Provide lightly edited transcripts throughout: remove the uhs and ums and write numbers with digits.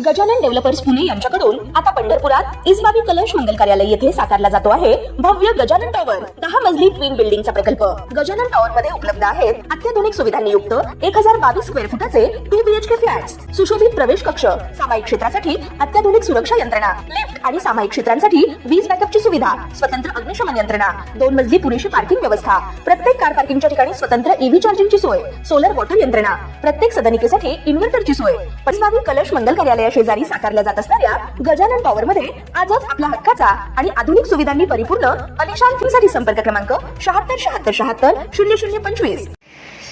Gajanan developers Pune यांच्याकडून आता पंढरपुरात इसबाबी कलश मंगल कार्यालय येथे साकारला जातो आहे भव्य गजानन टॉवर 10 मजली ट्विन बिल्डिंगचा प्रकल्प। गजानन टॉवर मध्ये उपलब्ध आहेत अत्याधुनिक सुविधांनी युक्त 1022 स्क्वेअर फुटाचे 2 BHK फ्लॅट्स, सुशोभित प्रवेश कक्ष, सामायिक क्षेत्रासाठी अत्याधुनिक सुरक्षा यंत्रणा, लिफ्ट आणि सामायिक क्षेत्रांसाठी वीज बॅकअपची सुविधा, स्वतंत्र अग्निशमन यंत्रणा, 2 मजली पुरेशी पार्किंग व्यवस्था, प्रत्येक कार पार्किंगच्या ठिकाणी स्वतंत्र EV चार्जिंगची सोय, सोलर वॉटर यंत्रणा, प्रत्येक सदनिकेसाठी इन्व्हर्टरची सोय। इसबाबी कलश मंगल कार्यालय शेजारी साकारल्या जात असणाऱ्या गजानन टॉवर मध्ये आजच आपल्या हक्काचा आणि आधुनिक सुविधांनी परिपूर्ण अलिशान फ्रीसाठी संपर्क क्रमांक 7676700025।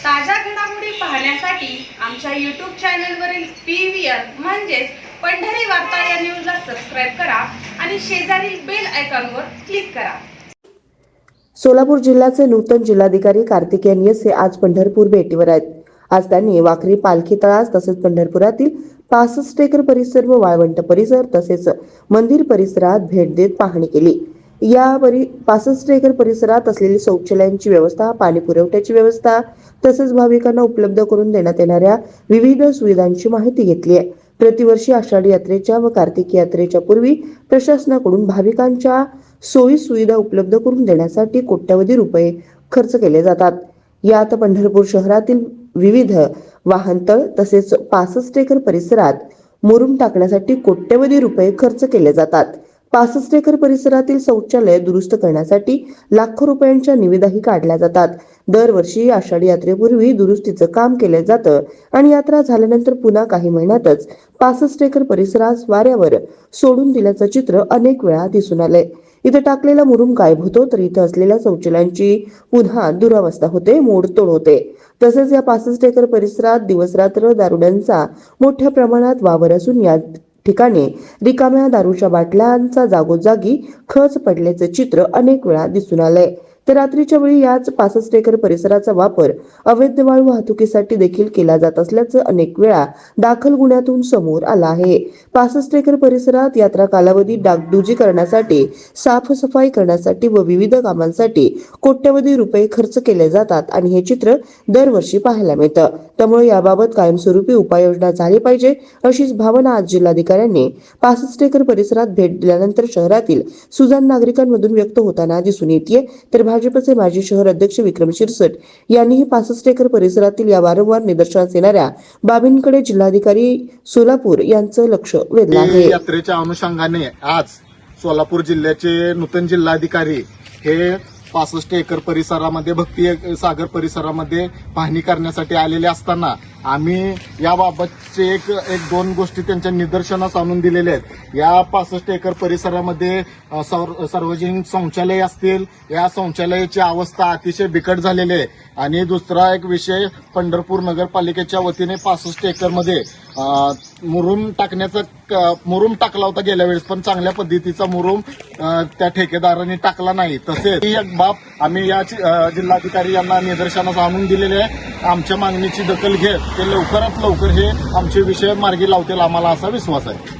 ताज्या घडामोडी पाहण्यासाठी आमच्या YouTube चॅनलवरील PVR म्हणजेच पंढरी वार्ता या न्यूजला सबस्क्राइब करा आणि शेजारील बेल आयकॉनवर क्लिक करा। सोलापूर जिल्ह्याचे नूतन जिल्हाधिकारी कार्तिकेयन यसे आज पंढरपूर भेटीवर आहेत। आज त्यांनी वाखरी पालखी तळास तसेच पंढरपुरातील 65 एकर परिसर व वाळवंट परिसर तसेच मंदिर परिसरात भेट देत पाहणी केली। या 65 एकर परिसरात असलेली शौचालयांची व्यवस्था, पाणी पुरवठ्याची व्यवस्था तसेच भाविकांना उपलब्ध करून देण्यात येणाऱ्या विविध सुविधांची माहिती घेतली आहे। प्रतिवर्षी आषाढी यात्रेच्या व कार्तिकी यात्रेच्या पूर्वी प्रशासनाकडून भाविकांच्या सोयी सुविधा उपलब्ध करून देण्यासाठी कोट्यवधी रुपये खर्च केले जातात। यात पंढरपूर शहरातील विविध वाहनतळ तसेच 65 एकर परिसरात मुरुम टाकण्यासाठी कोट्यवधी रुपये खर्च केले जातात। 65 एकर परिसरातील शौचालय दुरुस्त करण्यासाठी लाखो रुपयांच्या निविदाही काढल्या जातात। दरवर्षी आषाढी यात्रेपूर्वी दुरुस्तीचं काम केलं जातं आणि यात्रा झाल्यानंतर पुन्हा काही महिन्यातच 65 एकर परिसरास वाऱ्यावर सोडून दिल्याचं चित्र अनेक वेळा दिसून आलंय। इथं टाकलेला मुरुम गायब होतो तर इथं असलेल्या शौचालयांची पुन्हा दुरावस्था होते, मोडतोड होते। तसेच या 65 एकर परिसरात दिवसरात्र दारुड्यांचा मोठ्या प्रमाणात वावर असून या ठिकाणी रिकाम्या दारूच्या बाटल्यांचा जागोजागी खच पडल्याचे चित्र अनेक वेळा दिसून आलंय। तर रात्रीच्या वेळी याच 65 एकर परिसराचा वापर अवैध वाळू वाहतुकीसाठी देखील केला जात असल्याचं अनेक वेळा दाखल गुन्ह्यातून समोर आलं आहे। 65 एकर परिसरात यात्रा कालावधीत डागडुजी करण्यासाठी, साफसफाई करण्यासाठी व विविध कामांसाठी कोट्यवधी रुपये खर्च केले जातात आणि हे चित्र दरवर्षी पाहायला मिळतं। त्यामुळे याबाबत कायमस्वरूपी उपाययोजना झाली पाहिजे अशीच भावना आज जिल्हाधिकाऱ्यांनी 65 एकर परिसरात भेट दिल्यानंतर शहरातील सुजाण नागरिकांमधून व्यक्त होताना दिसून येते। तर भाजपचे माजी शहर अध्यक्ष विक्रम शिरसट यांनीही 65 एकर परिसरातील या वारंवार निदर्शनास येणाऱ्या बाबींकडे जिल्हाधिकारी सोलापूर यांचं लक्ष वेधलं आहे। यात्रेच्या अनुषंगाने आज सोलापूर जिल्ह्याचे नूतन जिल्हाधिकारी हे 65 एकर परिसरामध्ये भक्ती सागर परिसरामध्ये पाहणी करण्यासाठी आलेले असताना आम्ही याबाबतचे एक दोन गोष्टी त्यांच्या निदर्शनास आणून दिलेल्या आहेत। या 65 एकर परिसरामध्ये सार्वजनिक शौचालय असतील, या शौचालयाची अवस्था अतिशय बिकट झालेली आहे। आणि दुसरा एक विषय, पंढरपूर नगरपालिकेच्या वतीने 65 एकरमध्ये मुरुम टाकला होता गेल्या वेळेस, पण चांगल्या पद्धतीचा मुरुम त्या ठेकेदारांनी टाकला नाही। तसेच ही एक बाब आम्ही या जिल्हाधिकारी यांना निदर्शनास आणून दिलेले आहे। आमच्या मागणीची दखल घेत ते लवकरात लवकर हे आमचे विषय मार्गी लावतील, आम्हाला असा विश्वास आहे।